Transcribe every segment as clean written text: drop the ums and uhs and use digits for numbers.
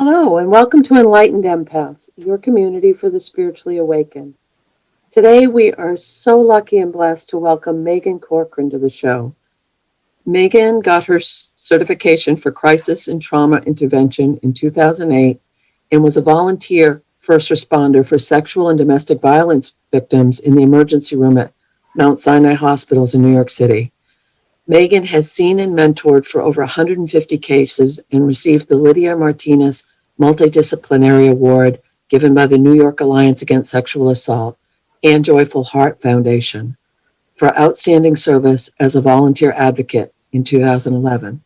Hello, and welcome to Enlightened Empaths, your community for the spiritually awakened. Today, we are so lucky and blessed to welcome Megan Corcoran to the show. Megan got her certification for crisis and trauma intervention in 2008 and was a volunteer first responder for sexual and domestic violence victims in the emergency room at Mount Sinai Hospitals in New York City. Megan has seen and mentored for over 150 cases and received the Lydia Martinez Multidisciplinary Award given by the New York Alliance Against Sexual Assault and Joyful Heart Foundation for outstanding service as a volunteer advocate in 2011.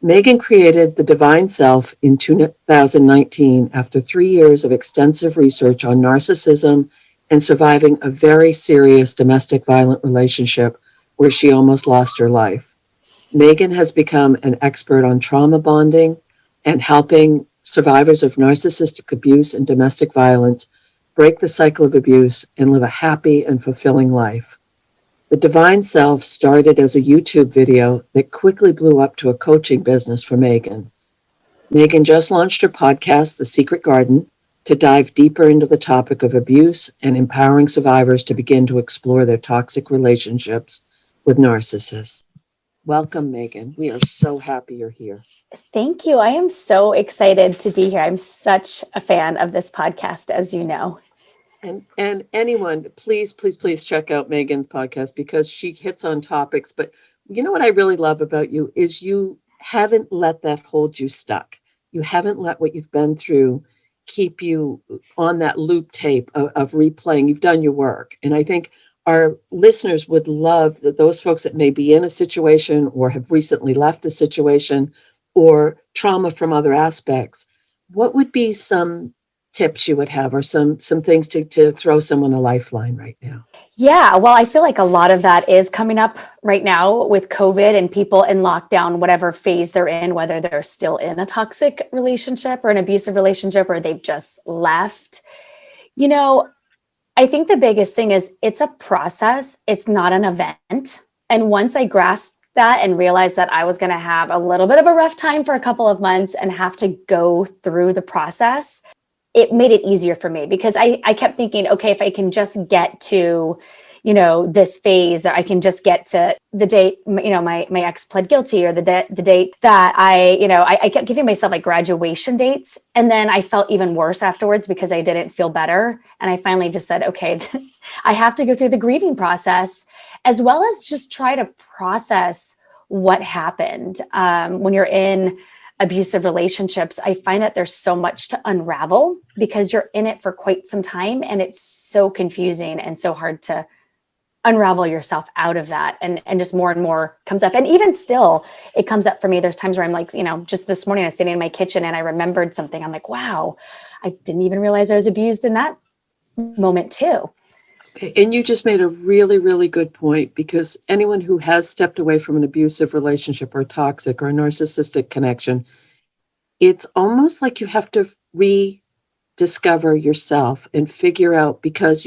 Megan created The Divine Self in 2019 after 3 years of extensive research on narcissism and surviving a very serious domestic violent relationship where she almost lost her life. Megan has become an expert on trauma bonding and helping survivors of narcissistic abuse and domestic violence break the cycle of abuse and live a happy and fulfilling life. The Divine Self started as a YouTube video that quickly blew up to a coaching business for Megan. Megan just launched her podcast, The Secret Garden, to dive deeper into the topic of abuse and empowering survivors to begin to explore their toxic relationships with narcissists. Welcome, Megan. We are so happy you're here. Thank you. I am so excited to be here. I'm such a fan of this podcast, as you know. And anyone, please check out Megan's podcast because she hits on topics. But you know what I really love about you is you haven't let that hold you stuck. You haven't let what you've been through keep you on that loop tape of replaying. You've done your work. And I think our listeners would love that those folks that may be in a situation or have recently left a situation or trauma from other aspects. What would be some tips you would have or some things to throw someone a lifeline right now? Yeah, well, I feel like a lot of that is coming up right now with COVID and people in lockdown, whatever phase they're in, whether they're still in a toxic relationship or an abusive relationship or they've just left. You know, I think the biggest thing is it's a process. It's not an event. And once I grasped that and realized that I was going to have a little bit of a rough time for a couple of months and have to go through the process, it made it easier for me because I kept thinking, okay, if I can just get to, this phase, or I can just get to the date, my ex pled guilty or the date that I kept giving myself like graduation dates. And then I felt even worse afterwards because I didn't feel better. And I finally just said, okay, I have to go through the grieving process as well as just try to process what happened. When you're in abusive relationships, I find that there's so much to unravel because you're in it for quite some time and it's so confusing and so hard to unravel yourself out of that. And just more and more comes up. And even still, it comes up for me. There's times where I'm like, just this morning I was sitting in my kitchen and I remembered something. I'm like, wow, I didn't even realize I was abused in that moment too. Okay. And you just made a really, really good point because anyone who has stepped away from an abusive relationship or toxic or a narcissistic connection, it's almost like you have to rediscover yourself and figure out because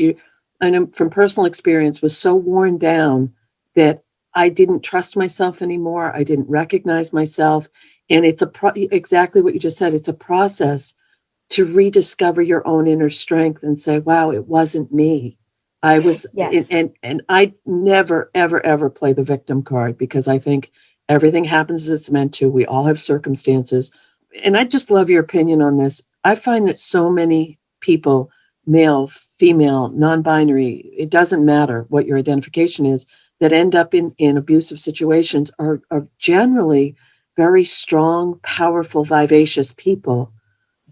I know from personal experience, was so worn down that I didn't trust myself anymore. I didn't recognize myself. And it's exactly what you just said. It's a process to rediscover your own inner strength and say, wow, it wasn't me. I was, yes. and I never, ever, ever play the victim card because I think everything happens as it's meant to. We all have circumstances. And I just love your opinion on this. I find that so many people, male, female, non-binary, it doesn't matter what your identification is, that end up in abusive situations are generally very strong, powerful, vivacious people.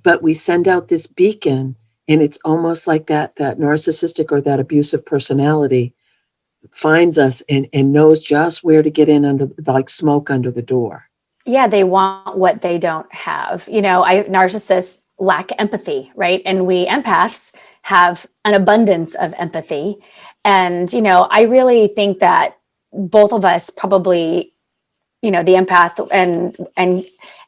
But we send out this beacon and it's almost like that narcissistic or that abusive personality finds us and knows just where to get in under, like smoke under the door. Yeah, they want what they don't have. Narcissists lack empathy, right? And we empaths have an abundance of empathy. And, I really think that both of us probably, the empath and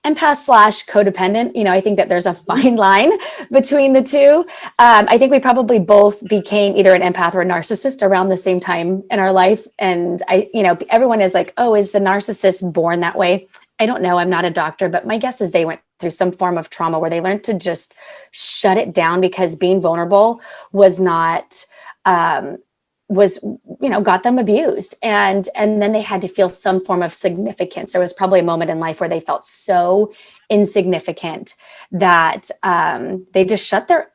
empath / codependent, I think that there's a fine line between the two. I think we probably both became either an empath or a narcissist around the same time in our life. And everyone is like, oh, is the narcissist born that way? I don't know, I'm not a doctor, but my guess is they went through some form of trauma where they learned to just shut it down because being vulnerable was not, was, got them abused. And then they had to feel some form of significance. There was probably a moment in life where they felt so insignificant that they just shut their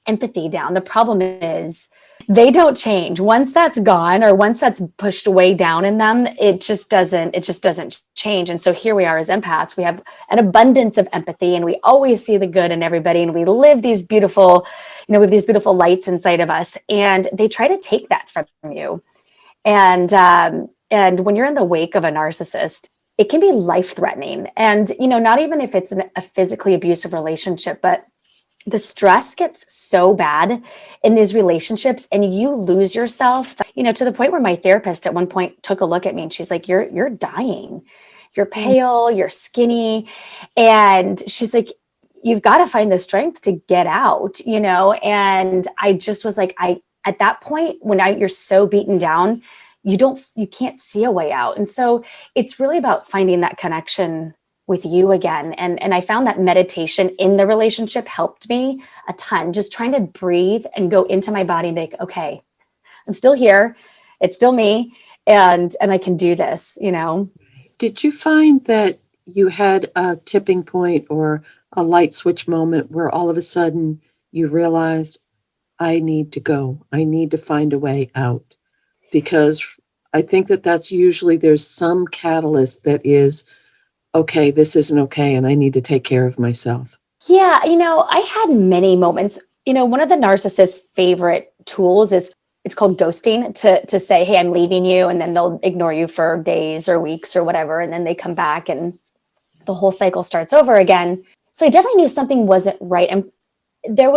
empathy down. The problem is they don't change. Once that's gone, or once that's pushed way down in them, it just doesn't change. And so here we are as empaths, we have an abundance of empathy, and we always see the good in everybody, and we live these beautiful, we have these beautiful lights inside of us, and they try to take that from you. And when you're in the wake of a narcissist, it can be life-threatening. And not even if it's a physically abusive relationship, but the stress gets so bad in these relationships, and you lose yourself, to the point where my therapist at one point took a look at me and she's like, you're dying. You're pale, you're skinny. And she's like, you've got to find the strength to get out, And I just was like, at that point, when you're so beaten down, you can't see a way out. And so it's really about finding that connection with you again. And I found that meditation in the relationship helped me a ton, just trying to breathe and go into my body and be like, okay, I'm still here. It's still me. And I can do this, Did you find that you had a tipping point or a light switch moment where all of a sudden you realized, I need to go. I need to find a way out? Because I think that's usually there's some catalyst that is, okay, this isn't okay, and I need to take care of myself. Yeah, I had many moments. One of the narcissist's favorite tools is it's called ghosting, to say, hey, I'm leaving you, and then they'll ignore you for days or weeks or whatever, and then they come back and the whole cycle starts over again. So I definitely knew something wasn't right. And it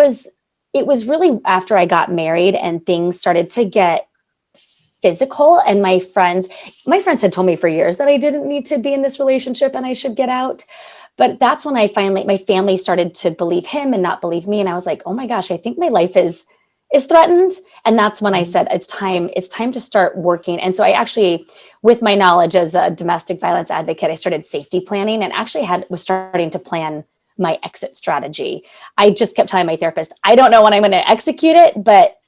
was really after I got married and things started to get physical, and my friends had told me for years that I didn't need to be in this relationship and I should get out. But that's when my family started to believe him and not believe me. And I was like, oh my gosh, I think my life is threatened. And that's when I said, it's time to start working. And so I actually, with my knowledge as a domestic violence advocate, I started safety planning, and actually was starting to plan my exit strategy. I just kept telling my therapist, I don't know when I'm going to execute it, but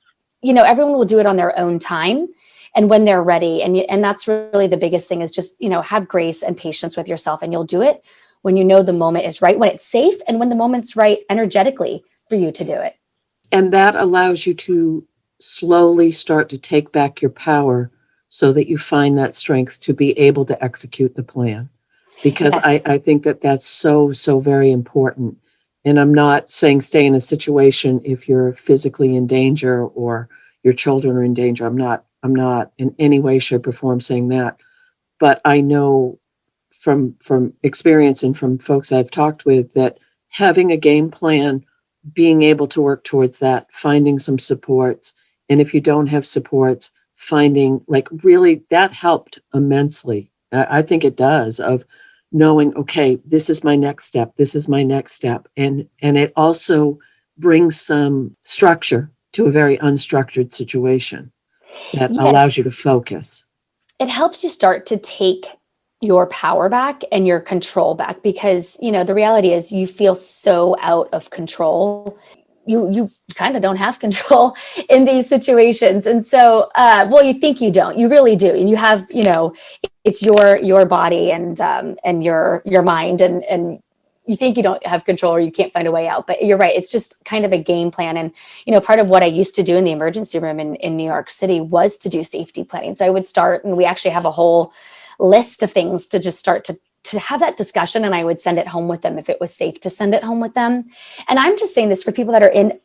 everyone will do it on their own time and when they're ready. And that's really the biggest thing, is just, have grace and patience with yourself, and you'll do it when you know the moment is right, when it's safe, and when the moment's right energetically for you to do it. And that allows you to slowly start to take back your power so that you find that strength to be able to execute the plan. Because Yes. I think that's so, so very important. And I'm not saying stay in a situation if you're physically in danger or your children are in danger. I'm not in any way, shape, or form saying that. But I know from experience and from folks I've talked with that having a game plan, being able to work towards that, finding some supports, and if you don't have supports, finding, like, really, that helped immensely. I think it does, of knowing, okay, this is my next step, and it also brings some structure to a very unstructured situation that Yes. allows you to focus. It helps you start to take your power back and your control back, because the reality is you feel so out of control. You kind of don't have control in these situations. And so you think you don't, you really do. And you have, it's your body and your mind, and you think you don't have control or you can't find a way out. But you're right, it's just kind of a game plan. And part of what I used to do in the emergency room in New York City was to do safety planning. So I would start, and we actually have a whole list of things to just start to have that discussion, and I would send it home with them if it was safe to send it home with them. And I'm just saying this for people that are in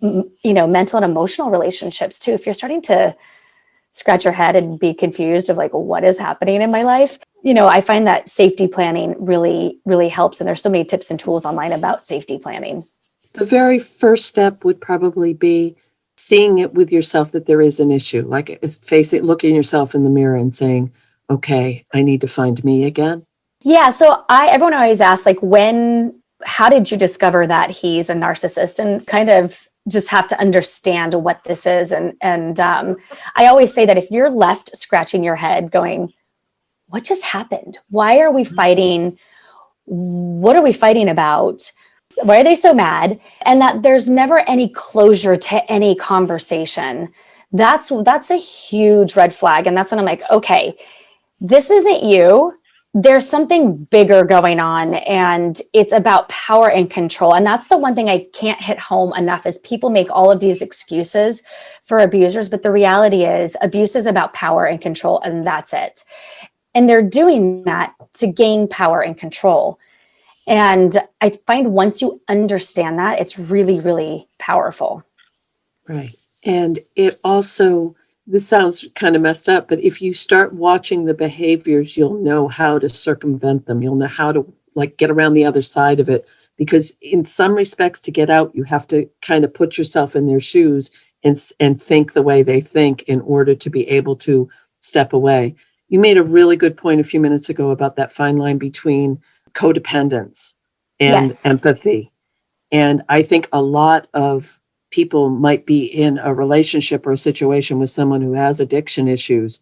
mental and emotional relationships too. If you're starting to scratch your head and be confused of like, what is happening in my life, I find that safety planning really, really helps. And there's so many tips and tools online about safety planning. The very first step would probably be seeing it with yourself that there is an issue, like looking yourself in the mirror and saying, okay, I need to find me again. Yeah. So everyone always asks, like, how did you discover that he's a narcissist, and kind of just have to understand what this is. And I always say that if you're left scratching your head going, what just happened? Why are we fighting? what are we fighting about? Why are they so mad? And that there's never any closure to any conversation. That's a huge red flag. And that's when I'm like, okay, this isn't you. There's something bigger going on, and it's about power and control. And that's the one thing I can't hit home enough is people make all of these excuses for abusers, but the reality is abuse is about power and control, and that's it. And they're doing that to gain power and control. And I find once you understand that, it's really, really powerful. Right. And it also, this sounds kind of messed up, but if you start watching the behaviors, you'll know how to circumvent them. You'll know how to like get around the other side of it. Because in some respects, to get out, you have to kind of put yourself in their shoes and think the way they think in order to be able to step away. You made a really good point a few minutes ago about that fine line between codependence and Yes. empathy. And I think a lot of people might be in a relationship or a situation with someone who has addiction issues.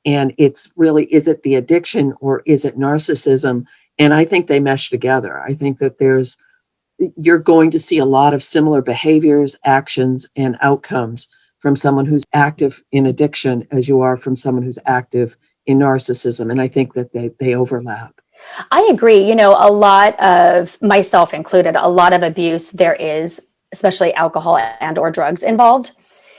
And it's really, is it the addiction or is it narcissism? And I think they mesh together. I think that you're going to see a lot of similar behaviors, actions, and outcomes from someone who's active in addiction as you are from someone who's active in narcissism. And I think that they overlap. I agree. A lot of, myself included, a lot of abuse there is, especially alcohol and or drugs involved.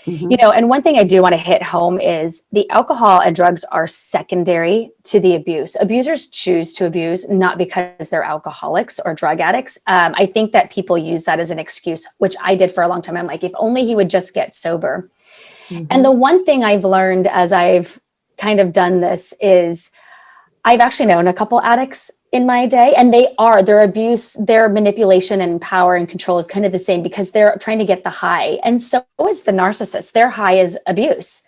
Mm-hmm. And one thing I do want to hit home is the alcohol and drugs are secondary to the abuse. Abusers choose to abuse not because they're alcoholics or drug addicts. I think that people use that as an excuse, which I did for a long time. I'm like, if only he would just get sober. Mm-hmm. And the one thing I've learned as I've kind of done this is I've actually known a couple addicts in my day, and their abuse, their manipulation and power and control is kind of the same because they're trying to get the high. And so is the narcissist. Their high is abuse.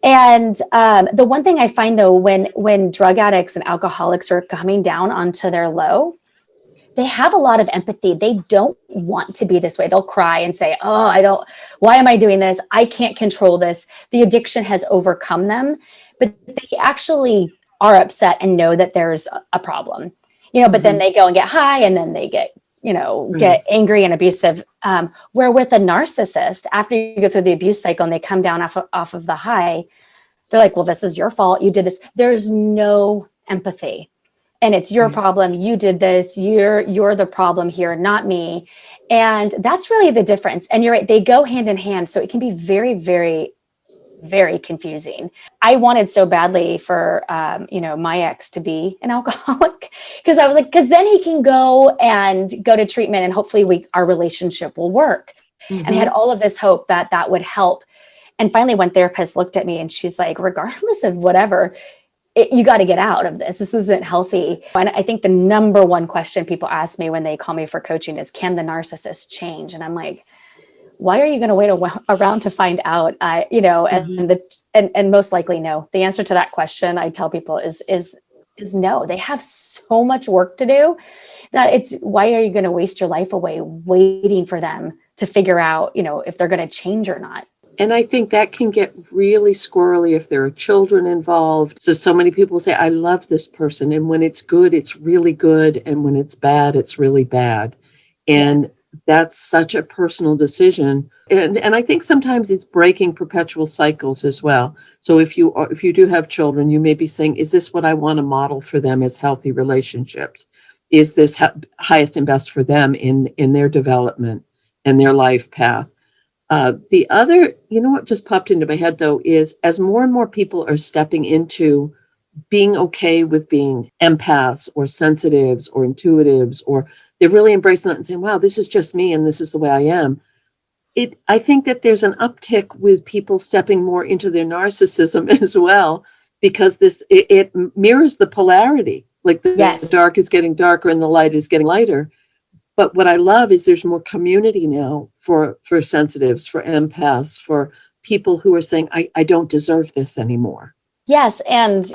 And the one thing I find though, when drug addicts and alcoholics are coming down onto their low, they have a lot of empathy. They don't want to be this way. They'll cry and say, why am I doing this? I can't control this. The addiction has overcome them, but they actually are upset and know that there's a problem, but then they go and get high and then they get, get angry and abusive. Where with a narcissist, after you go through the abuse cycle and they come down off of the high, they're like, well, this is your fault. You did this. There's no empathy. And it's your problem. You did this. You're the problem here, not me. And that's really the difference. And you're right. They go hand in hand. So it can be very, very, very confusing. I wanted so badly for, my ex to be an alcoholic because I was like, because then he can go to treatment and hopefully our relationship will work. Mm-hmm. And I had all of this hope that would help. And finally, one therapist looked at me and she's like, regardless of whatever, you got to get out of this. This isn't healthy. And I think the number one question people ask me when they call me for coaching is, can the narcissist change? And I'm like, why are you going to wait around to find out? And most likely no. The answer to that question, I tell people is no. They have so much work to do that why are you going to waste your life away waiting for them to figure out, if they're going to change or not? And I think that can get really squirrely if there are children involved. So many people say, I love this person. And when it's good, it's really good. And when it's bad, it's really bad. And that's such a personal decision. And I think sometimes it's breaking perpetual cycles as well. So if you do have children, you may be saying, is this what I want to model for them as healthy relationships? Is this highest and best for them in their development and their life path? The other, what just popped into my head, though, is as more and more people are stepping into being okay with being empaths or sensitives or intuitives, or they're really embracing that and saying, wow, this is just me and this is the way I am. I think that there's an uptick with people stepping more into their narcissism as well, because it mirrors the polarity. Like the dark is getting darker and the light is getting lighter. But what I love is there's more community now for sensitives, for empaths, for people who are saying, I don't deserve this anymore. Yes. And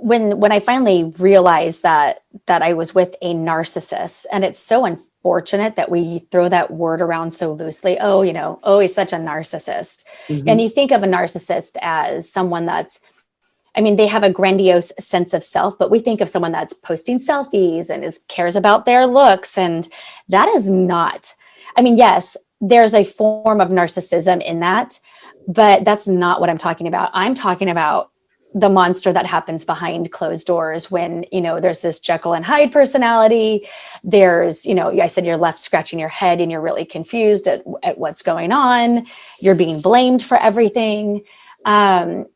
when I finally realized that I was with a narcissist, and it's so unfortunate that we throw that word around so loosely. He's such a narcissist. Mm-hmm. And you think of a narcissist as someone that's I mean, they have a grandiose sense of self, but we think of someone that's posting selfies and cares about their looks. And that is not, I mean, yes, there's a form of narcissism in that, but that's not what I'm talking about. I'm talking about the monster that happens behind closed doors when, there's this Jekyll and Hyde personality. There's, I said you're left scratching your head and you're really confused at what's going on. You're being blamed for everything. And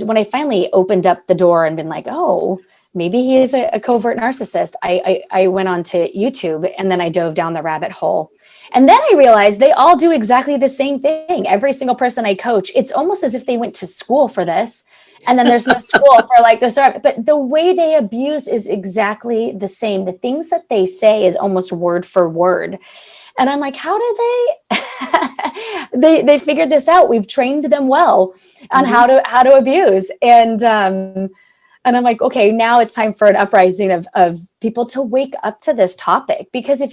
when I finally opened up the door and been like, oh, maybe he is a covert narcissist, I went on to YouTube and then I dove down the rabbit hole. And then I realized they all do exactly the same thing. Every single person I coach, it's almost as if they went to school for this. And then there's no school for like the start, but the way they abuse is exactly the same. The things that they say is almost word for word. And I'm like, how did they figured this out? We've trained them well on how to abuse. And I'm like, okay, now it's time for an uprising of people to wake up to this topic. Because if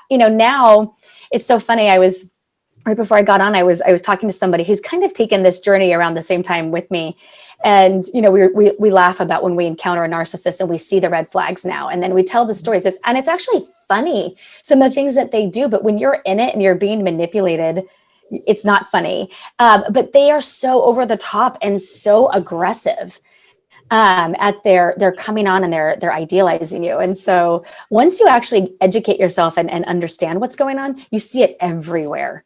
now it's so funny. Right before I got on, I was talking to somebody who's kind of taken this journey around the same time with me. And, we laugh about when we encounter a narcissist and we see the red flags now, and then we tell the stories. And it's actually funny, some of the things that they do, but when you're in it and you're being manipulated, it's not funny. But they are so over the top and so aggressive at they're coming on and they're idealizing you. And so once you actually educate yourself and understand what's going on, you see it everywhere.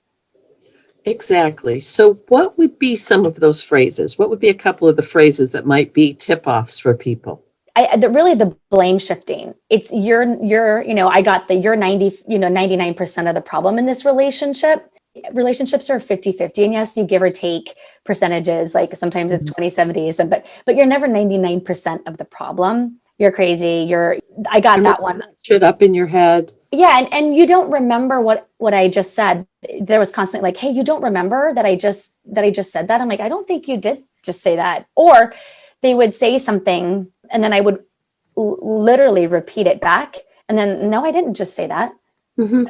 Exactly. So what would be some of those phrases? What would be a couple of the phrases that might be tip-offs for people? Really the blame shifting. It's you're, I got you're 99% of the problem in this relationship. Relationships are 50-50. And yes, you give or take percentages, like sometimes it's 20-70, but you're never 99% of the problem. You're crazy. I got that one. Shit up in your head. Yeah. And you don't remember what I just said. There was constantly like, hey, you don't remember that I just said that? I'm like, I don't think you did just say that. Or they would say something and then I would literally repeat it back. And then, no, I didn't just say that. Mm-hmm.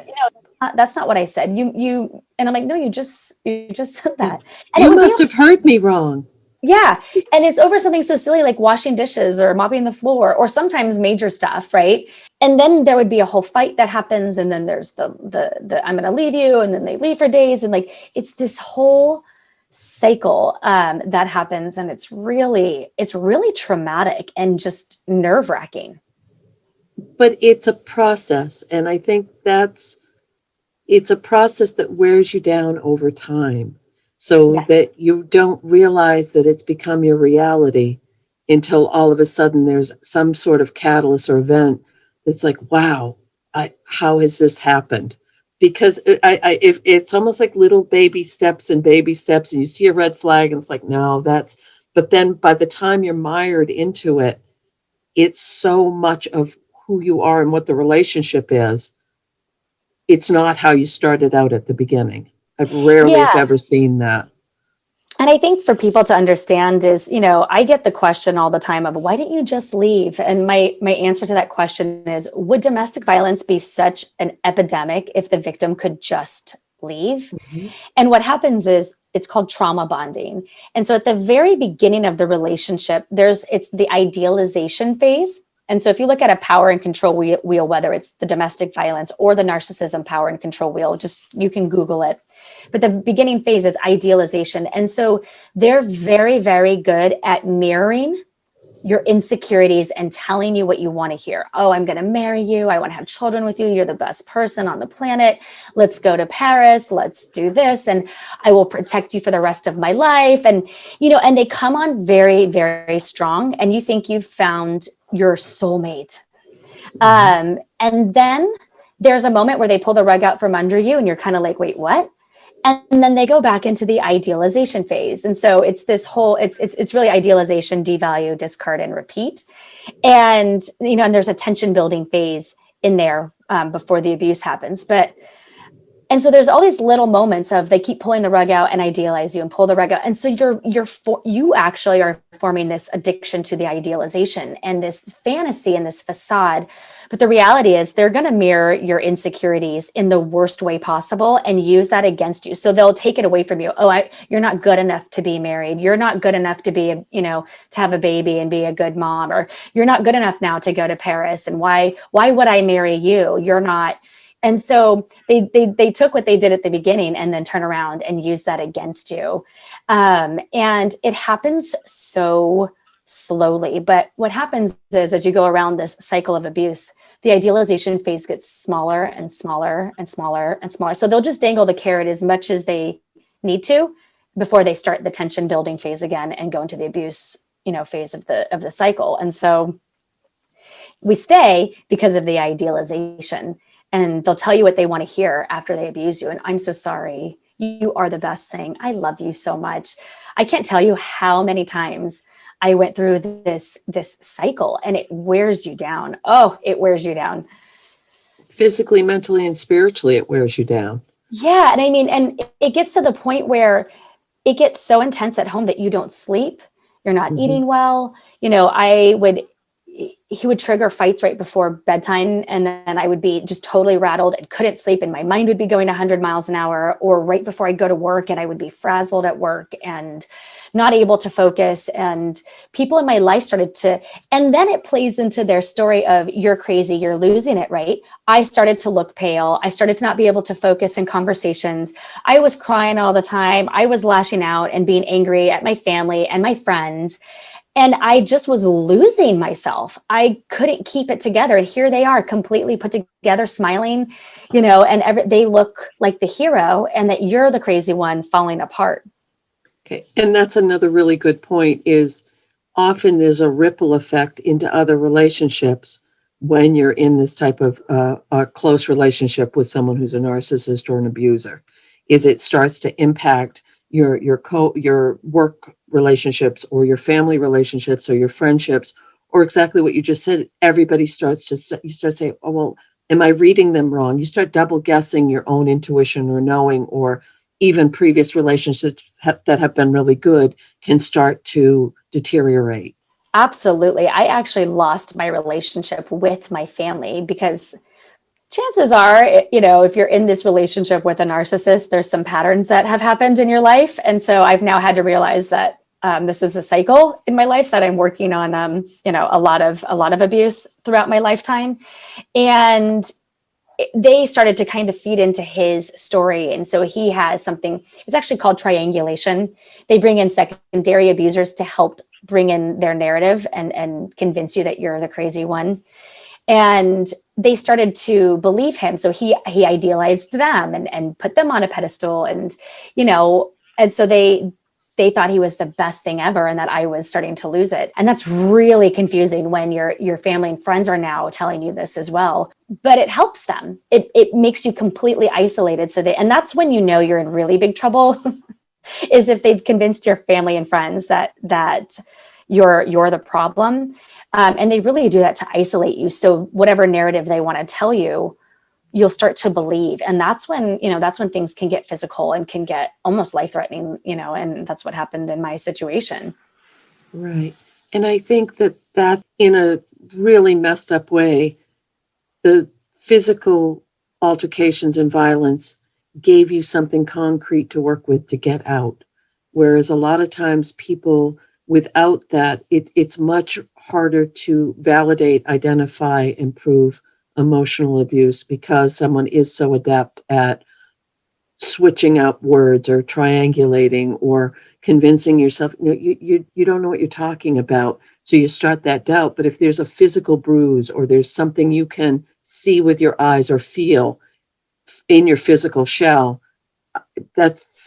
That's not what I said. You, and I'm like, no, you just said that. And you must have heard me wrong. Yeah. And it's over something so silly like washing dishes or mopping the floor or sometimes major stuff. Right. And then there would be a whole fight that happens. And then there's the I'm going to leave you. And then they leave for days. And like, it's this whole cycle that happens. And it's really traumatic and just nerve wracking. But it's a process. And I think it's a process that wears you down over time. So yes. That you don't realize that it's become your reality until all of a sudden there's some sort of catalyst or event that's like, wow, how has this happened? Because if it's almost like little baby steps, and you see a red flag and it's like, no, but then by the time you're mired into it, it's so much of who you are and what the relationship is. It's not how you started out at the beginning. I've rarely ever seen that. And I think for people to understand is, I get the question all the time of why didn't you just leave? And my answer to that question is, would domestic violence be such an epidemic if the victim could just leave? Mm-hmm. And what happens is it's called trauma bonding. And so at the very beginning of the relationship, it's the idealization phase. And so if you look at a power and control wheel, whether it's the domestic violence or the narcissism power and control wheel, you can Google it. But the beginning phase is idealization. And so they're very, very good at mirroring your insecurities and telling you what you want to hear. Oh, I'm going to marry you. I want to have children with you. You're the best person on the planet. Let's go to Paris. Let's do this. And I will protect you for the rest of my life. And, and they come on very, very strong. And you think you've found your soulmate. And then there's a moment where they pull the rug out from under you and you're kind of like, wait, what? And then they go back into the idealization phase. And so it's this whole, it's really idealization, devalue, discard, and repeat. And, and there's a tension building phase in there before the abuse happens. But And so there's all these little moments of they keep pulling the rug out and idealize you and pull the rug out. And so you actually are forming this addiction to the idealization and this fantasy and this facade. But the reality is they're going to mirror your insecurities in the worst way possible and use that against you. So they'll take it away from you. Oh, you're not good enough to be married. You're not good enough to be, to have a baby and be a good mom, or you're not good enough now to go to Paris. And why would I marry you? You're not. And so they took what they did at the beginning and then turn around and use that against you. And it happens so slowly. But what happens is as you go around this cycle of abuse, the idealization phase gets smaller and smaller and smaller and smaller. So they'll just dangle the carrot as much as they need to before they start the tension building phase again and go into the abuse, phase of the cycle. And so we stay because of the idealization. And they'll tell you what they want to hear after they abuse you. And I'm so sorry. You are the best thing. I love you so much. I can't tell you how many times I went through this cycle, and it wears you down. Oh, it wears you down. Physically, mentally, and spiritually, it wears you down. Yeah. And I mean, and it gets to the point where it gets so intense at home that you don't sleep. You're not eating well. He would trigger fights right before bedtime. And then I would be just totally rattled and couldn't sleep. And my mind would be going 100 miles an hour, or right before I'd go to work and I would be frazzled at work and not able to focus. And people in my life and then it plays into their story of you're crazy, you're losing it, right? I started to look pale. I started to not be able to focus in conversations. I was crying all the time. I was lashing out and being angry at my family and my friends. And I just was losing myself. I couldn't keep it together. And here they are completely put together, smiling, and they look like the hero, and that you're the crazy one falling apart. Okay. And that's another really good point, is often there's a ripple effect into other relationships when you're in this type of a close relationship with someone who's a narcissist or an abuser, is it starts to impact your work relationships or your family relationships or your friendships, or exactly what you just said. Everybody you start saying, oh, well, am I reading them wrong? You start double guessing your own intuition or knowing, or even previous relationships that have been really good can start to deteriorate. Absolutely. I actually lost my relationship with my family because chances are, if you're in this relationship with a narcissist, there's some patterns that have happened in your life. And so I've now had to realize that this is a cycle in my life, that I'm working on, a lot of abuse throughout my lifetime. And they started to kind of feed into his story. And so he has something, it's actually called triangulation. They bring in secondary abusers to help bring in their narrative and convince you that you're the crazy one. And they started to believe him. So he idealized them and put them on a pedestal. And, and so they thought he was the best thing ever, and that I was starting to lose it. And that's really confusing when your family and friends are now telling you this as well. But it helps them. It makes you completely isolated. And that's when you're in really big trouble, is if they've convinced your family and friends that you're the problem. And they really do that to isolate you. So whatever narrative they want to tell you, you'll start to believe. And that's when things can get physical and can get almost life-threatening, and that's what happened in my situation. Right. And I think that in a really messed up way, the physical altercations and violence gave you something concrete to work with to get out. Whereas a lot of times people, without that, it's much harder to validate, identify, and prove emotional abuse, because someone is so adept at switching out words or triangulating or convincing yourself, you don't know what you're talking about. So you start that doubt. But if there's a physical bruise, or there's something you can see with your eyes or feel in your physical shell, that's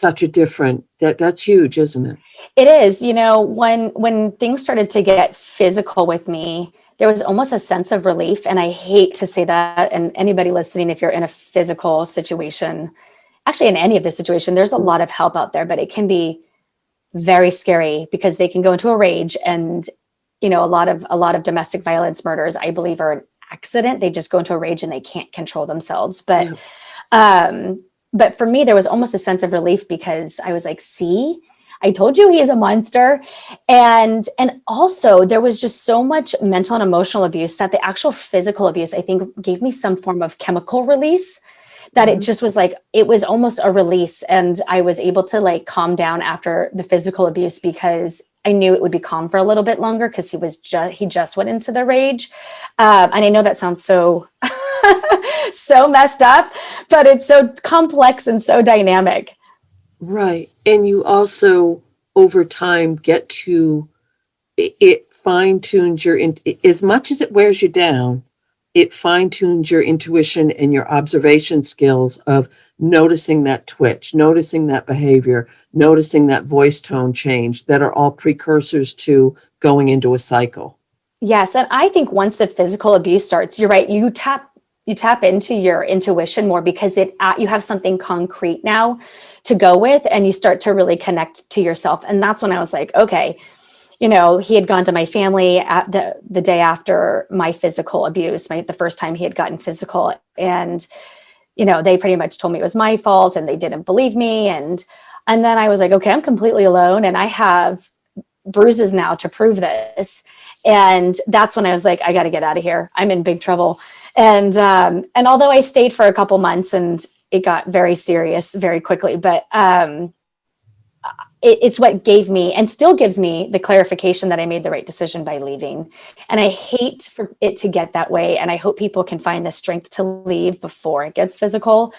that's huge, isn't it? It is. When things started to get physical with me, there was almost a sense of relief. And I hate to say that. And anybody listening, if you're in a physical situation, actually in any of this situation, there's a lot of help out there, but it can be very scary because they can go into a rage. And, a lot of domestic violence murders, I believe, are an accident. They just go into a rage and they can't control themselves. But, but for me, there was almost a sense of relief because I was like, see, I told you he is a monster. And also there was just so much mental and emotional abuse that the actual physical abuse, I think, gave me some form of chemical release, that it just was like, it was almost a release. And I was able to like calm down after the physical abuse because I knew it would be calm for a little bit longer because he just went into the rage. And I know that sounds so, so messed up, but it's so complex and so dynamic. Right. And you also, over time, get to, it fine tunes as much as it wears you down, it fine tunes your intuition and your observation skills of noticing that twitch, noticing that behavior, noticing that voice tone change that are all precursors to going into a cycle. Yes, and I think once the physical abuse starts, you're right, you tap into your intuition more because you have something concrete now to go with, and you start to really connect to yourself. And that's when I was like, okay, he had gone to my family at the day after my physical abuse, the first time he had gotten physical, and they pretty much told me it was my fault, and they didn't believe me, and then I was like, okay, I'm completely alone, and I have bruises now to prove this. And that's when I was like, I got to get out of here. I'm in big trouble. And although I stayed for a couple months and it got very serious very quickly, but it's what gave me and still gives me the clarification that I made the right decision by leaving. And I hate for it to get that way. And I hope people can find the strength to leave before it gets physical.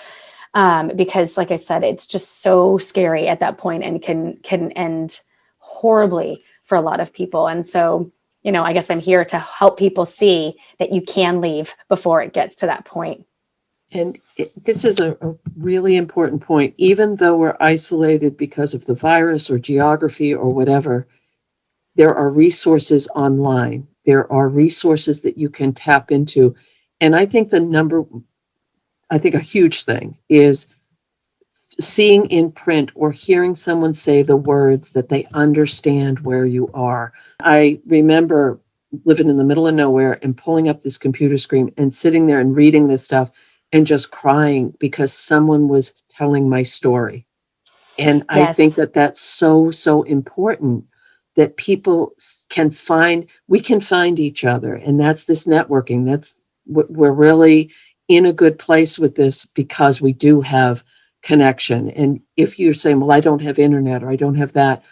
Because like I said, it's just so scary at that point and can end horribly for a lot of people. And so, I guess I'm here to help people see that you can leave before it gets to that point. And this is a really important point. Even though we're isolated because of the virus or geography or whatever, there are resources online. There are resources that you can tap into. And I think a huge thing is seeing in print or hearing someone say the words that they understand where you are. I remember living in the middle of nowhere and pulling up this computer screen and sitting there and reading this stuff and just crying because someone was telling my story. And I think that that's so, so important that people we can find each other. And that's this networking. We're really in a good place with this because we do have connection. And if you're saying, well, I don't have internet or I don't have that,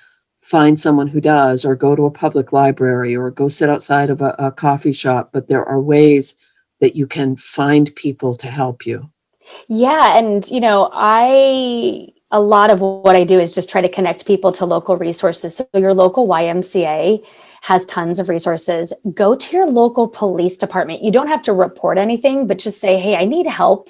find someone who does, or go to a public library or go sit outside of a coffee shop. But there are ways that you can find people to help you. Yeah. And, a lot of what I do is just try to connect people to local resources. So your local YMCA has tons of resources. Go to your local police department. You don't have to report anything, but just say, hey, I need help,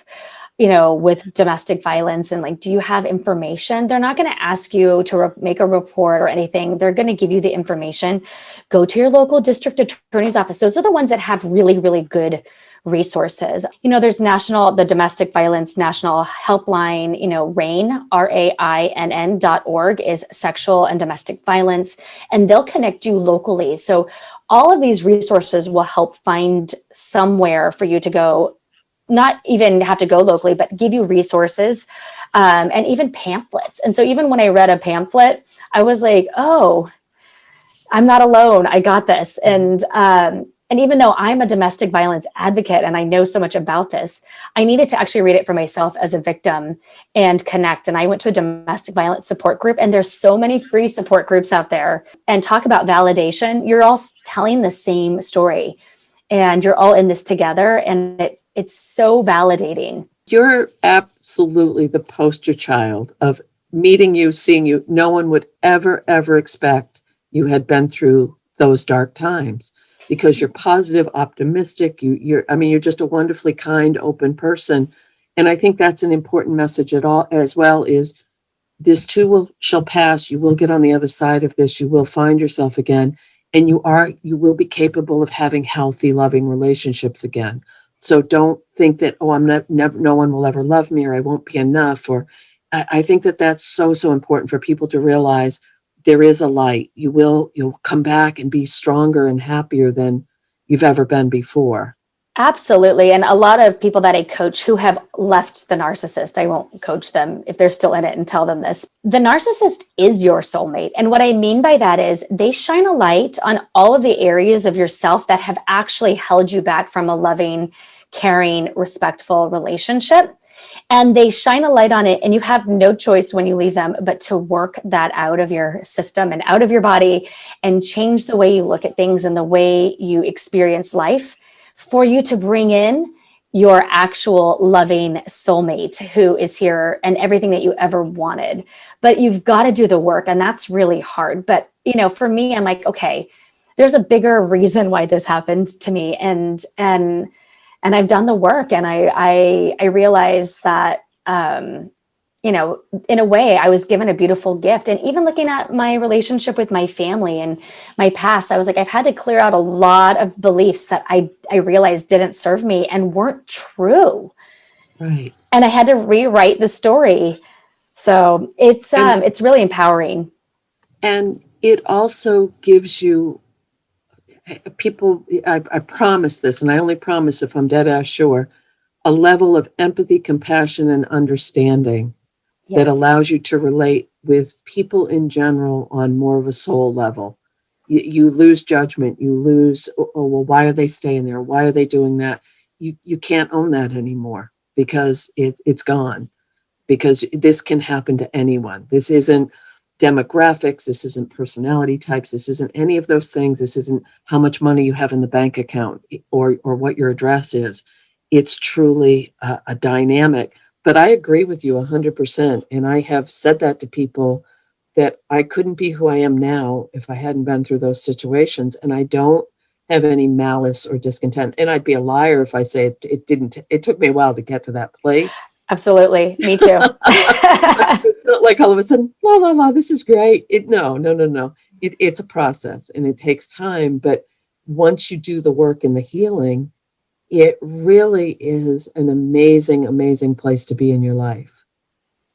with domestic violence. And like, do you have information? They're not going to ask you to make a report or anything. They're going to give you the information. Go to your local district attorney's office. Those are the ones that have really, really good resources. There's the Domestic Violence National Helpline, RAINN, RAINN.org is sexual and domestic violence, and they'll connect you locally. So all of these resources will help find somewhere for you to go, not even have to go locally, but give you resources, and even pamphlets. And so even when I read a pamphlet, I was like, oh, I'm not alone. I got this. And even though I'm a domestic violence advocate and I know so much about this, I needed to actually read it for myself as a victim and connect. And I went to a domestic violence support group, and there's so many free support groups out there. And talk about validation. You're all telling the same story and you're all in this together. And it's so validating. You're absolutely the poster child of meeting you, seeing you. No one would ever, ever expect you had been through those dark times, because you're positive, optimistic. You're just a wonderfully kind, open person. And I think that's an important message as well, is this too shall pass. You will get on the other side of this. You will find yourself again. And you will be capable of having healthy, loving relationships again. So don't think that, oh, no one will ever love me, or I won't be enough. Or I think that that's so, so important for people to realize. There is a light. You'll come back and be stronger and happier than you've ever been before. Absolutely. And a lot of people that I coach who have left the narcissist, I won't coach them if they're still in it and tell them this. The narcissist is your soulmate. And what I mean by that is they shine a light on all of the areas of yourself that have actually held you back from a loving, caring, respectful relationship. And they shine a light on it, and you have no choice when you leave them but to work that out of your system and out of your body and change the way you look at things and the way you experience life for you to bring in your actual loving soulmate who is here and everything that you ever wanted. But you've got to do the work, and that's really hard. But, for me, I'm like, okay, there's a bigger reason why this happened to me. And I've done the work, and I realized that, in a way I was given a beautiful gift. And even looking at my relationship with my family and my past, I was like, I've had to clear out a lot of beliefs that I realized didn't serve me and weren't true. Right. And I had to rewrite the story. So it's really empowering. And it also gives you people, I promise this, and I only promise if I'm dead ass sure, a level of empathy, compassion, and understanding that allows you to relate with people in general on more of a soul level. You lose judgment. You lose, oh, well, why are they staying there? Why are they doing that? You can't own that anymore because it's gone. Because this can happen to anyone. This isn't demographics. This isn't personality types. This isn't any of those things. This isn't how much money you have in the bank account or what your address is. It's truly a dynamic. But I agree with you 100%. And I have said that to people that I couldn't be who I am now if I hadn't been through those situations. And I don't have any malice or discontent. And I'd be a liar if I say it didn't. It took me a while to get to that place. Absolutely. Me too. It's not like all of a sudden, la, la, la, this is great. No. It's a process and it takes time. But once you do the work and the healing, it really is an amazing, amazing place to be in your life.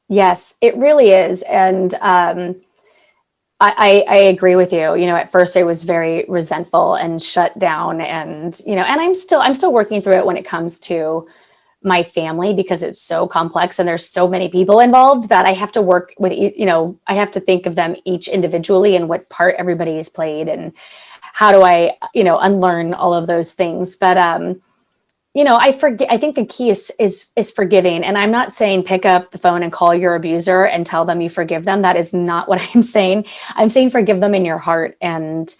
Yes, it really is. And I agree with you. At first I was very resentful and shut down, and I'm still working through it when it comes to my family, because it's so complex and there's so many people involved that I have to work with, I have to think of them each individually and what part everybody has played and how do I, unlearn all of those things. But, I think the key is forgiving. And I'm not saying pick up the phone and call your abuser and tell them you forgive them. That is not what I'm saying. I'm saying forgive them in your heart and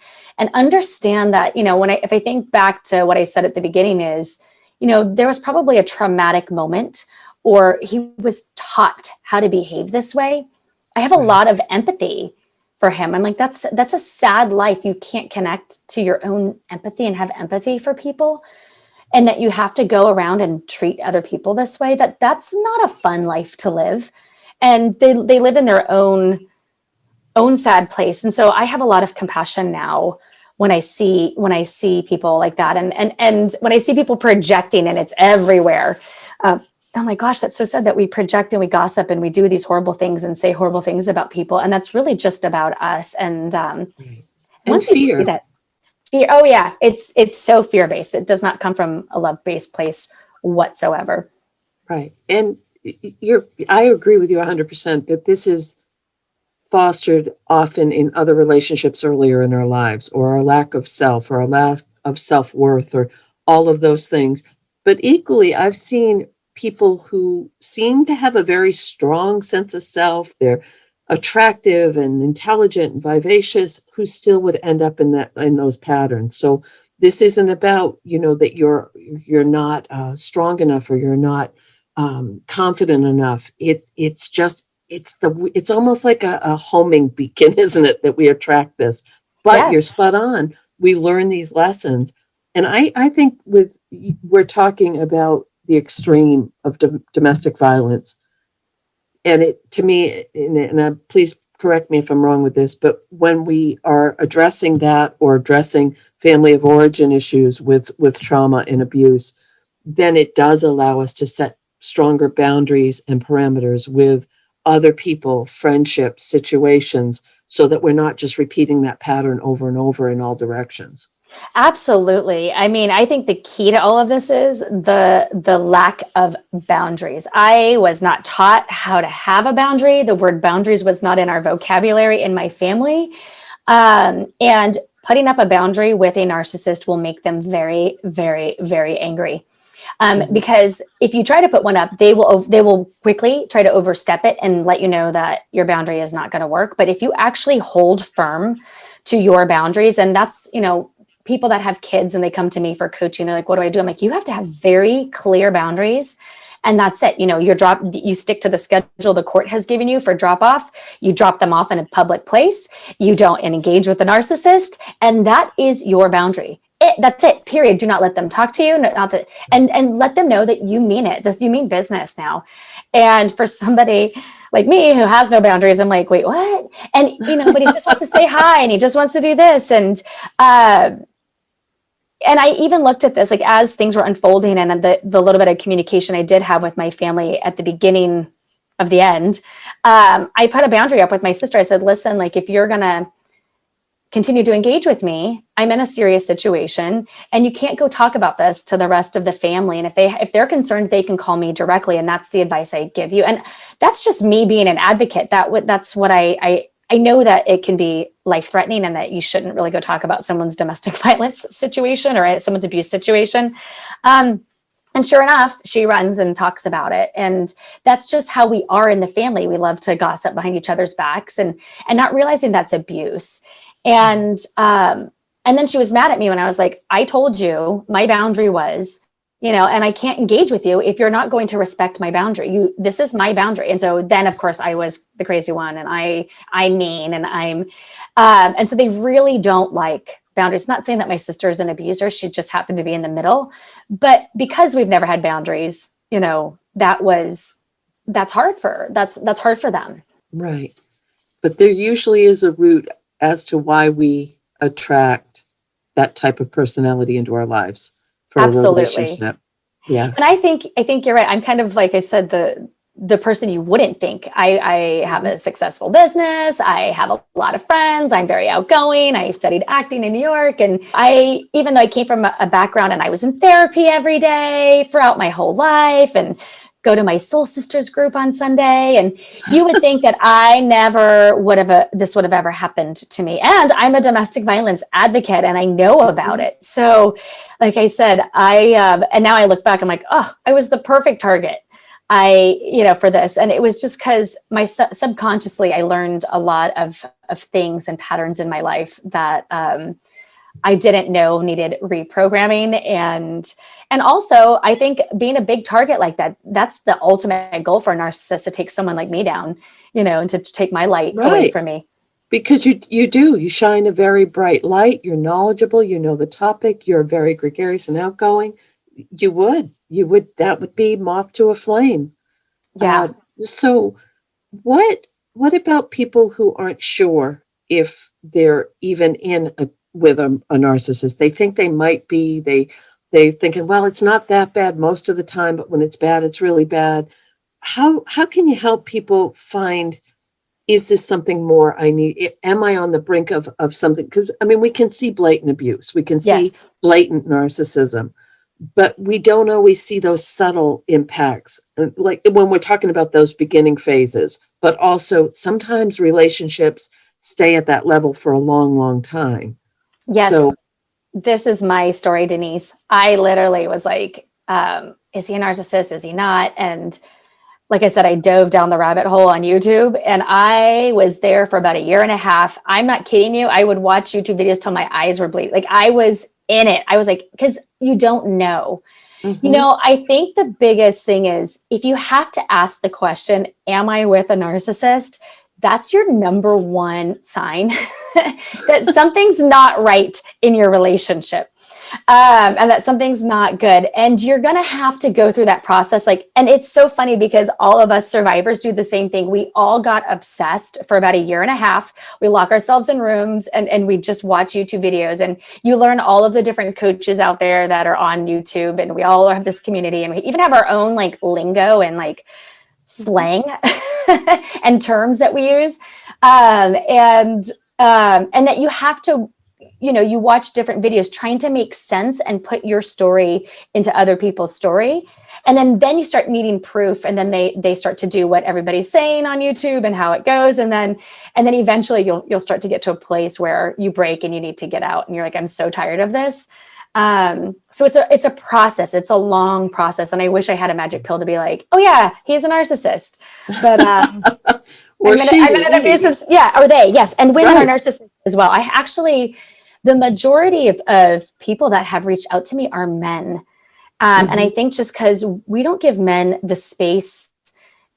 understand that, if I think back to what I said at the beginning is, there was probably a traumatic moment, or he was taught how to behave this way. I have a lot of empathy for him. I'm like, that's a sad life. You can't connect to your own empathy and have empathy for people. And that you have to go around and treat other people this way, that's not a fun life to live. And they live in their own sad place. And so I have a lot of compassion now when I see people like that, and when I see people projecting, and it's everywhere. Oh my gosh, that's so sad that we project and we gossip and we do these horrible things and say horrible things about people, and that's really just about us. And once you see that fear, oh yeah, it's so fear-based. It does not come from a love-based place whatsoever. Right, and I agree with you 100% that this is fostered often in other relationships earlier in our lives, or our lack of self, or our lack of self-worth, or all of those things. But equally, I've seen people who seem to have a very strong sense of self. They're attractive and intelligent and vivacious, who still would end up in those patterns. So this isn't about, that you're not strong enough, or you're not confident enough. It's almost like a homing beacon, isn't it, that we attract this? But yes, you're spot on. We learn these lessons. And I think we're talking about the extreme of domestic violence. And it, to me, and please correct me if I'm wrong with this, but when we are addressing that, or addressing family of origin issues with trauma and abuse, then it does allow us to set stronger boundaries and parameters with other people, friendships, situations, so that we're not just repeating that pattern over and over in all directions. Absolutely. I mean, I think the key to all of this is the lack of boundaries. I was not taught how to have a boundary. The word boundaries was not in our vocabulary in my family. And putting up a boundary with a narcissist will make them very, very, very angry. Because if you try to put one up, they will quickly try to overstep it and let you know that your boundary is not going to work. But if you actually hold firm to your boundaries, and that's, people that have kids and they come to me for coaching, they're like, what do I do? I'm like, you have to have very clear boundaries. And that's it. You stick to the schedule the court has given you for drop off. You drop them off in a public place. You don't engage with the narcissist. And that is your boundary. That's it, period. Do not let them talk to you. Not that, and let them know that you mean it. You mean business now. And for somebody like me who has no boundaries, I'm like, wait, what? And, but he just wants to say hi and he just wants to do this. And I even looked at this, like as things were unfolding and the little bit of communication I did have with my family at the beginning of the end, I put a boundary up with my sister. I said, listen, like if you're going to continue to engage with me, I'm in a serious situation and you can't go talk about this to the rest of the family. And if they're concerned, they can call me directly. And that's the advice I give you. And that's just me being an advocate. That's what I know, that it can be life-threatening and that you shouldn't really go talk about someone's domestic violence situation or someone's abuse situation. And sure enough, she runs and talks about it. And that's just how we are in the family. We love to gossip behind each other's backs and not realizing that's abuse. And then she was mad at me when I was like, I told you my boundary was, and I can't engage with you if you're not going to respect my boundary. This is my boundary. And so then of course I was the crazy one and I'm mean and and so they really don't like boundaries. Not saying that my sister is an abuser. She just happened to be in the middle, but because we've never had boundaries, that's hard for them. Right. But there usually is a root as to why we attract that type of personality into our lives for Absolutely. a relationship. Yeah. And I think you're right. I'm kind of, like I said, the person you wouldn't think. I have a successful business. I have a lot of friends. I'm very outgoing. I studied acting in New York. And even though I came from a background and I was in therapy every day throughout my whole life and go to my Soul Sisters group on Sunday. And you would think that I never this would have ever happened to me. And I'm a domestic violence advocate and I know about it. So like I said, and now I look back, I'm like, oh, I was the perfect target. For this. And it was just because my subconsciously, I learned a lot of things and patterns in my life that I didn't know needed reprogramming. And also I think being a big target like that, that's the ultimate goal for a narcissist, to take someone like me down, and to take my light away from me. Because you shine a very bright light. You're knowledgeable. You know the topic. You're very gregarious and outgoing. That would be moth to a flame. Yeah. So what about people who aren't sure if they're even with a narcissist? They think they might be, they're thinking, well, it's not that bad most of the time, but when it's bad, it's really bad. How can you help people find, is this something more I need? Am I on the brink of something? Because we can see blatant abuse. We can see blatant narcissism. But we don't always see those subtle impacts, like when we're talking about those beginning phases, but also sometimes relationships stay at that level for a long, long time. Yes. So, this is my story, Denise. I literally was like, is he a narcissist? Is he not? And like I said, I dove down the rabbit hole on YouTube and I was there for about a year and a half. I'm not kidding you. I would watch YouTube videos till my eyes were bleeding. Like I was in it. I was like, because you don't know. Mm-hmm. I think the biggest thing is if you have to ask the question, am I with a narcissist? That's your number one sign that something's not right in your relationship. And that something's not good. And you're going to have to go through that process. And it's so funny because all of us survivors do the same thing. We all got obsessed for about a year and a half. We lock ourselves in rooms and we just watch YouTube videos, and you learn all of the different coaches out there that are on YouTube. And we all have this community, and we even have our own lingo and slang and terms that we use. And that you have to you watch different videos trying to make sense and put your story into other people's story. And then you start needing proof, and then they start to do what everybody's saying on YouTube and how it goes. And then eventually you'll start to get to a place where you break and you need to get out, and you're like, I'm so tired of this. So it's a process. It's a long process. And I wish I had a magic pill to be like, oh yeah, he's a narcissist, but, I'm in an abusive, yeah, or they, yes. And women are narcissists as well. The majority of people that have reached out to me are men. And I think just because we don't give men the space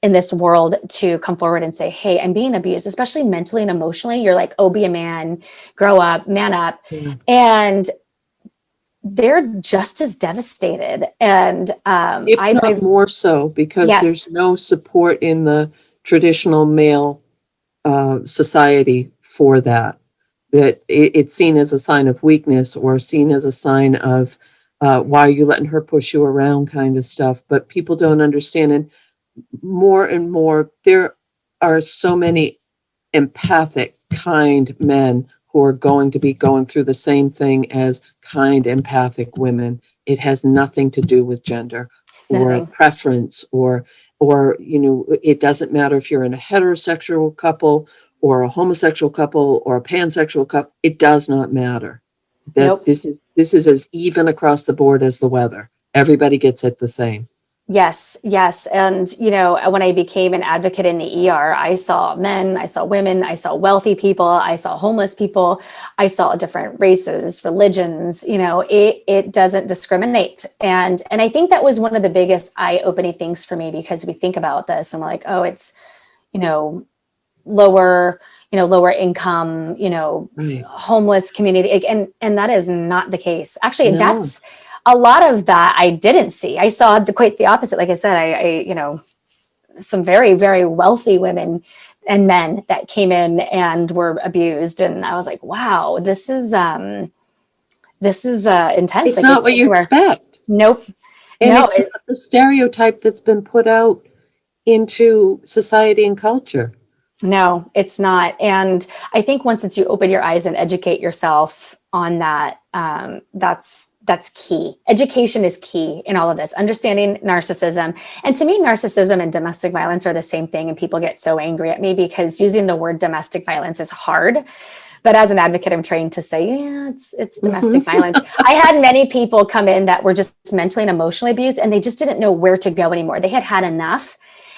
in this world to come forward and say, hey, I'm being abused, especially mentally and emotionally. You're like, oh, be a man, grow up, man up. And they're just as devastated. And if not more so, because there's no support in the traditional male society for that. That it's seen as a sign of weakness, or seen as a sign of why are you letting her push you around kind of stuff. But people don't understand. And more, there are so many empathic, kind men who are going to be going through the same thing as kind, empathic women. It has nothing to do with gender or preference, or it doesn't matter if you're in a heterosexual couple or a homosexual couple or a pansexual couple. It does not matter. That this is as even across the board as the weather. Everybody gets it the same. Yes. And, when I became an advocate in the ER, I saw men, I saw women, I saw wealthy people, I saw homeless people, I saw different races, religions, it doesn't discriminate. And I think that was one of the biggest eye-opening things for me, because we think about this and we're like, oh, it's, lower income, homeless community. And that is not the case. Actually, that's a lot of that I didn't see. I saw quite the opposite. Like I said, I some very, very wealthy women and men that came in and were abused. And I was like, wow, this is intense. It's like, not what you expect. Nope. And it's not the stereotype that's been put out into society and culture. No, it's not. And I think once you open your eyes and educate yourself on that, that's key. Education is key in all of this, understanding narcissism. And to me, narcissism and domestic violence are the same thing. And people get so angry at me because using the word domestic violence is hard. But as an advocate, I'm trained to say, yeah, it's domestic violence. I had many people come in that were just mentally and emotionally abused, and they just didn't know where to go anymore. They had enough.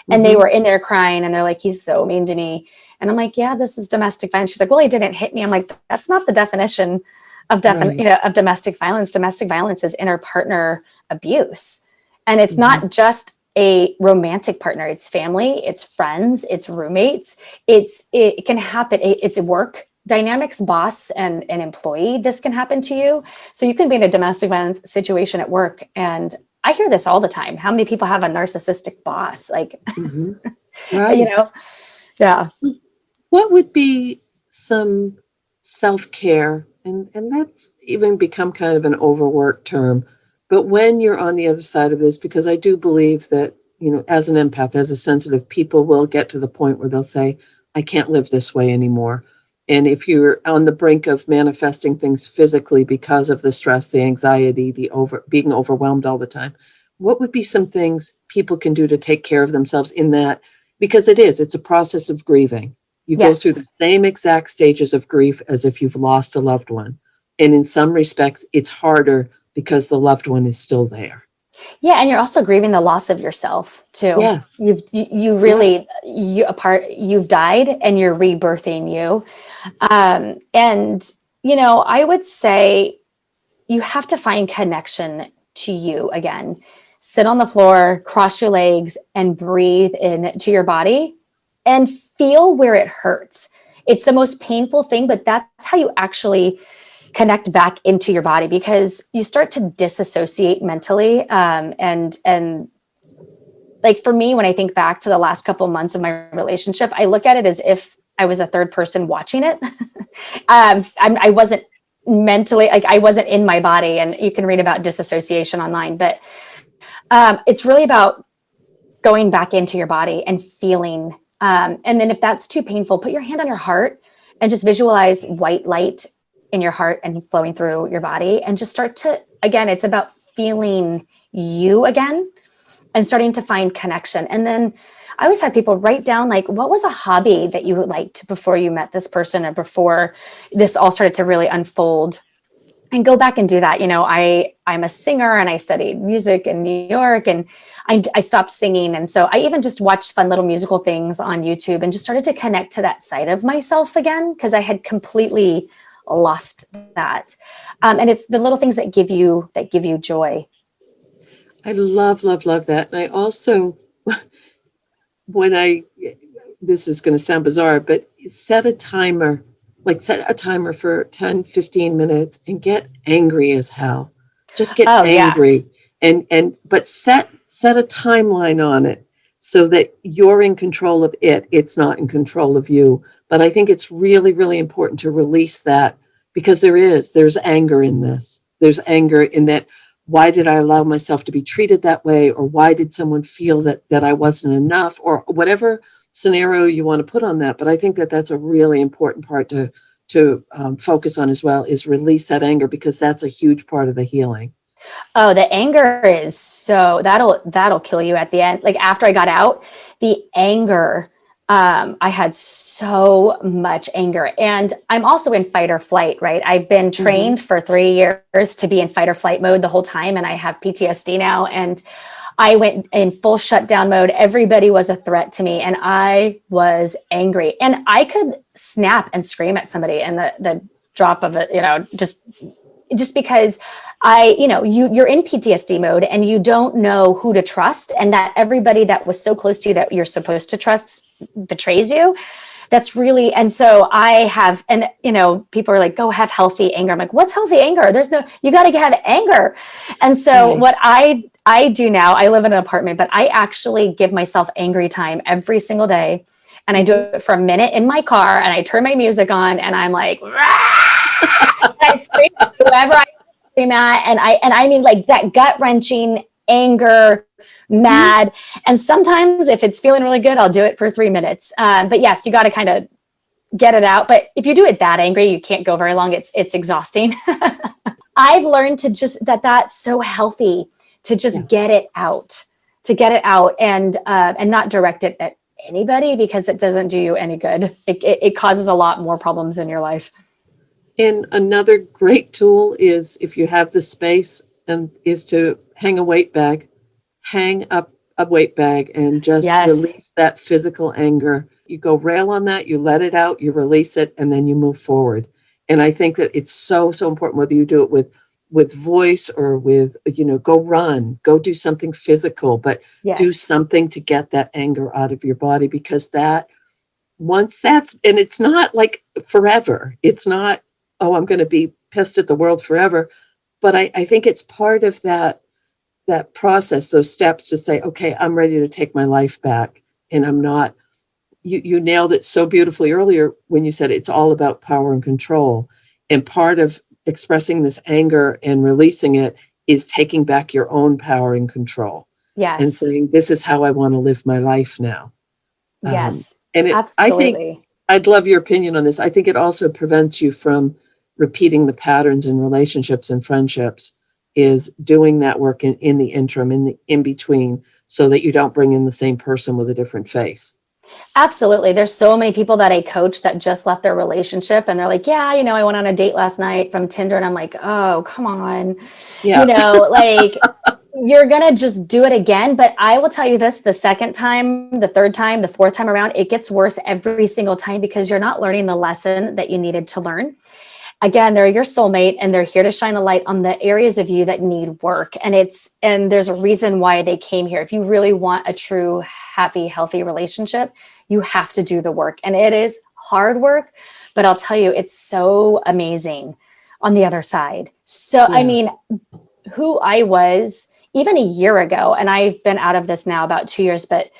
And they were in there crying, and they're like, he's so mean to me. And I'm like, yeah, this is domestic violence. She's like, well, he didn't hit me. I'm like, that's not the definition of of domestic violence. Domestic violence is inter-partner abuse. And it's not just a romantic partner. It's family, it's friends, it's roommates. It can happen. It's work dynamics, boss and employee. This can happen to you. So you can be in a domestic violence situation at work, and I hear this all the time. How many people have a narcissistic boss? Like, yeah. What would be some self-care? And that's even become kind of an overworked term. But when you're on the other side of this, because I do believe that, as an empath, as a sensitive, people will get to the point where they'll say, I can't live this way anymore. And if you're on the brink of manifesting things physically because of the stress, the anxiety, being overwhelmed all the time, what would be some things people can do to take care of themselves in that? Because it's a process of grieving. You go through the same exact stages of grief as if you've lost a loved one. And in some respects, it's harder because the loved one is still there. Yeah. And you're also grieving the loss of yourself too. Yes. You've died and you're rebirthing you. I would say you have to find connection to you again. Sit on the floor, cross your legs, and breathe into your body and feel where it hurts. It's the most painful thing, but that's how you actually connect back into your body, because you start to disassociate mentally. And like for me, when I think back to the last couple of months of my relationship, I look at it as if I was a third person watching it. I wasn't mentally, like I wasn't in my body, and you can read about disassociation online, but it's really about going back into your body and feeling. And then if that's too painful, put your hand on your heart and just visualize white light in your heart and flowing through your body, and just start to, again, it's about feeling you again and starting to find connection. And then I always have people write down, like, what was a hobby that you liked before you met this person or before this all started to really unfold, and go back and do that. I'm a singer and I studied music in New York, and I stopped singing. And so I even just watched fun little musical things on YouTube and just started to connect to that side of myself again, because I had completely lost that. And it's the little things that give you joy. I love, love, love that. And I also, this is going to sound bizarre, but set a timer for 10, 15 minutes and get angry as hell. Just get angry. Yeah. But set a timeline on it so that you're in control of it. It's not in control of you. But I think it's really, really important to release that, because there's anger in this. There's anger in that. Why did I allow myself to be treated that way? Or why did someone feel that I wasn't enough, or whatever scenario you want to put on that? But I think that that's a really important part to focus on as well, is release that anger, because that's a huge part of the healing. Oh, the anger is that'll kill you at the end. Like, after I got out, the anger, I had so much anger, and I'm also in fight or flight, right? I've been trained for 3 years to be in fight or flight mode the whole time. And I have PTSD now, and I went in full shutdown mode. Everybody was a threat to me, and I was angry, and I could snap and scream at somebody in the drop of it, just because you're in PTSD mode and you don't know who to trust, and that everybody that was so close to you that you're supposed to trust betrays you. That's really, and so I have, and people are like, go have healthy anger. I'm like, what's healthy anger? You got to have anger. And so what I do now, I live in an apartment, but I actually give myself angry time every single day. And I do it for a minute in my car, and I turn my music on, and I'm like, and I scream at whoever I scream at. And I mean, like, that gut wrenching anger, mad. And sometimes if it's feeling really good, I'll do it for 3 minutes. But yes, you got to kind of get it out. But if you do it that angry, you can't go very long. It's exhausting. I've learned to that's so healthy to just get it out, and not direct it at anybody, because it doesn't do you any good. It causes a lot more problems in your life. And another great tool is, if you have the space, is to hang up a weight bag and just release that physical anger. You go rail on that, you let it out, you release it, and then you move forward. And I think that it's so, so important, whether you do it with voice or with, go run, go do something physical, but do something to get that anger out of your body, because and it's not like forever. It's not, I'm going to be pissed at the world forever. But I think it's part of that process, those steps to say, okay, I'm ready to take my life back. And I'm not, you nailed it so beautifully earlier when you said it's all about power and control. And part of expressing this anger and releasing it is taking back your own power and control. Yes. And saying, this is how I want to live my life now. Yes. Absolutely. I think I'd love your opinion on this. I think it also prevents you from repeating the patterns in relationships and friendships, is doing that work in the interim, in between, so that you don't bring in the same person with a different face. Absolutely. There's so many people that I coach that just left their relationship, and they're like, I went on a date last night from Tinder. And I'm like, oh, come on. Yeah. Like, you're going to just do it again. But I will tell you this, the second time, the third time, the fourth time around, it gets worse every single time, because you're not learning the lesson that you needed to learn. Again, they're your soulmate, and they're here to shine a light on the areas of you that need work. And there's a reason why they came here. If you really want a true, happy, healthy relationship, you have to do the work. And it is hard work, but I'll tell you, it's so amazing on the other side. So, yes. I mean, who I was even a year ago, and I've been out of this now about 2 years, but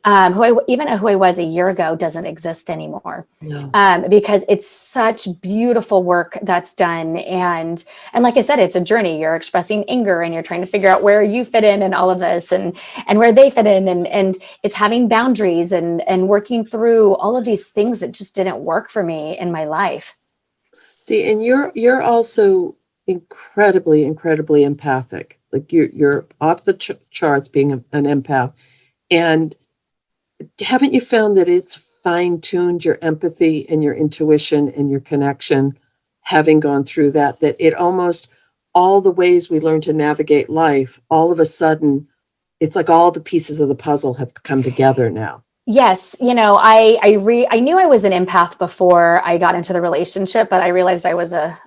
who I was a year ago doesn't exist anymore. No. Because it's such beautiful work that's done. And like I said, it's a journey. You're expressing anger, and you're trying to figure out where you fit in all of this, and where they fit in. And it's having boundaries and working through all of these things that just didn't work for me in my life. See, and you're also incredibly empathic. Like you're off the charts being an empath. And haven't you found that it's fine-tuned your empathy and your intuition and your connection, having gone through that it almost all the ways we learn to navigate life, all of a sudden, it's like all the pieces of the puzzle have come together now. Yes, I knew I was an empath before I got into the relationship, but I realized I was a,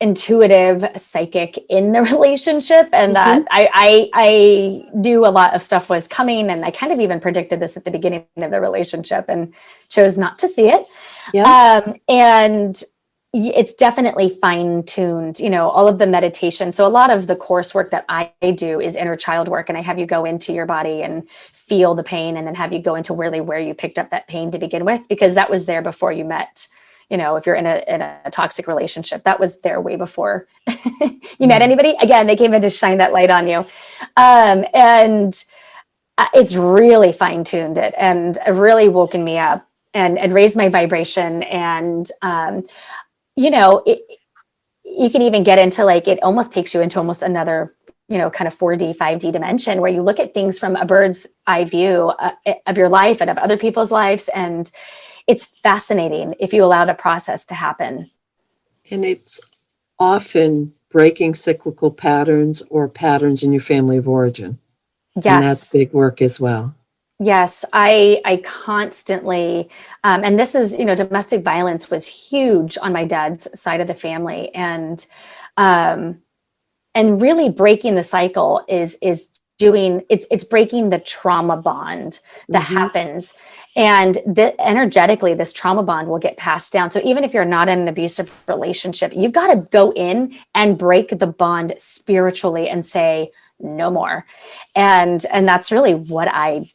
intuitive psychic in the relationship, and that I knew a lot of stuff was coming, and I kind of even predicted this at the beginning of the relationship and chose not to see it. Yeah. And it's definitely fine-tuned, all of the meditation. So a lot of the coursework that I do is inner child work, and I have you go into your body and feel the pain, and then have you go into really where you picked up that pain to begin with, because that was there before you met. If you're in a toxic relationship, that was there way before you met anybody. Again, they came in to shine that light on you. And it's really fine-tuned it and really woken me up and raised my vibration. And, you can even get into it almost takes you into almost another, kind of 4D, 5D dimension, where you look at things from a bird's eye view of your life and of other people's lives. And it's fascinating if you allow the process to happen. And it's often breaking cyclical patterns or patterns in your family of origin. Yes. And that's big work as well. Yes, I constantly, and this is, domestic violence was huge on my dad's side of the family. And really breaking the cycle is it's breaking the trauma bond that happens. And energetically, this trauma bond will get passed down. So even if you're not in an abusive relationship, you've got to go in and break the bond spiritually and say, no more. And that's really what I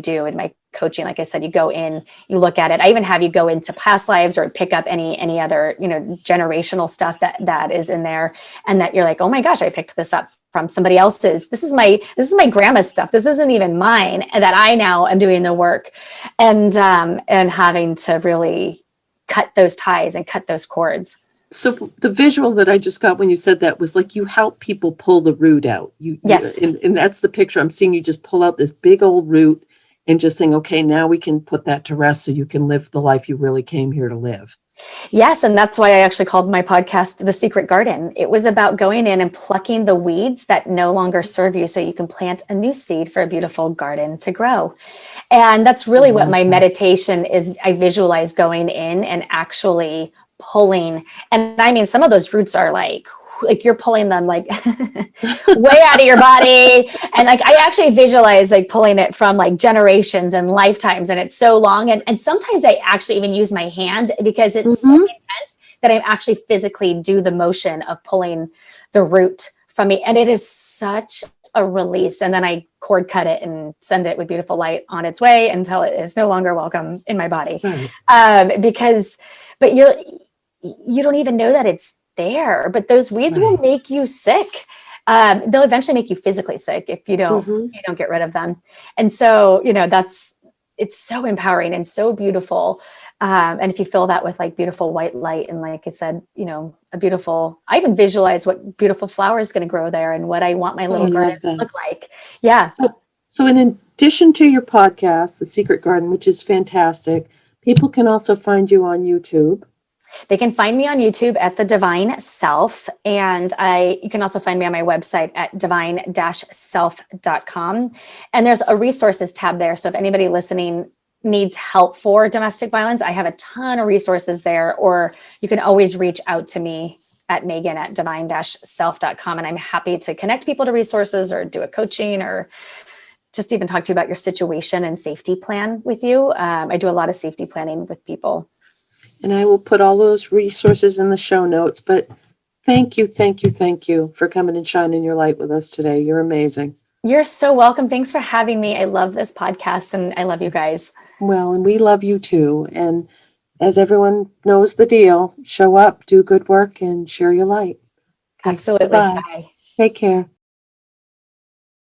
do in my coaching. Like I said, you go in, you look at it. I even have you go into past lives or pick up any other, generational stuff that is in there, and that you're like, oh my gosh, I picked this up from somebody else's. This is my grandma's stuff. This isn't even mine. And that I now am doing the work, and having to really cut those ties and cut those cords. So the visual that I just got when you said that was like you help people pull the root out. Yes. And that's the picture I'm seeing. You just pull out this big old root and just saying, okay, now we can put that to rest so you can live the life you really came here to live. Yes. And that's why I actually called my podcast The Secret Garden. It was about going in and plucking the weeds that no longer serve you so you can plant a new seed for a beautiful garden to grow. And that's really what my meditation is. I visualize going in and actually pulling. And I mean, some of those roots are like you're pulling them way out of your body. And I actually visualize pulling it from generations and lifetimes. And it's so long. And sometimes I actually even use my hand because it's so intense that I actually physically do the motion of pulling the root from me. And it is such a release. And then I cord cut it and send it with beautiful light on its way until it is no longer welcome in my body. But you don't even know that it's there, but those weeds will make you sick. They'll eventually make you physically sick if you don't get rid of them. And so, it's so empowering and so beautiful. And if you fill that with beautiful white light, and like I said, I even visualize what beautiful flower is going to grow there and what I want my little garden to look like. Yeah. So in addition to your podcast, The Secret Garden, which is fantastic, people can also find you on YouTube. They can find me on YouTube at The Divine Self. And you can also find me on my website at divine-self.com. And there's a resources tab there. So if anybody listening needs help for domestic violence, I have a ton of resources there. Or you can always reach out to me at Megan@divine-self.com. And I'm happy to connect people to resources or do a coaching or just even talk to you about your situation and safety plan with you. I do a lot of safety planning with people. And I will put all those resources in the show notes. But thank you for coming and shining your light with us today. You're amazing. You're so welcome. Thanks for having me. I love this podcast and I love you guys. Well, and we love you too. And as everyone knows the deal, show up, do good work, and share your light. Okay, absolutely. bye. Take care.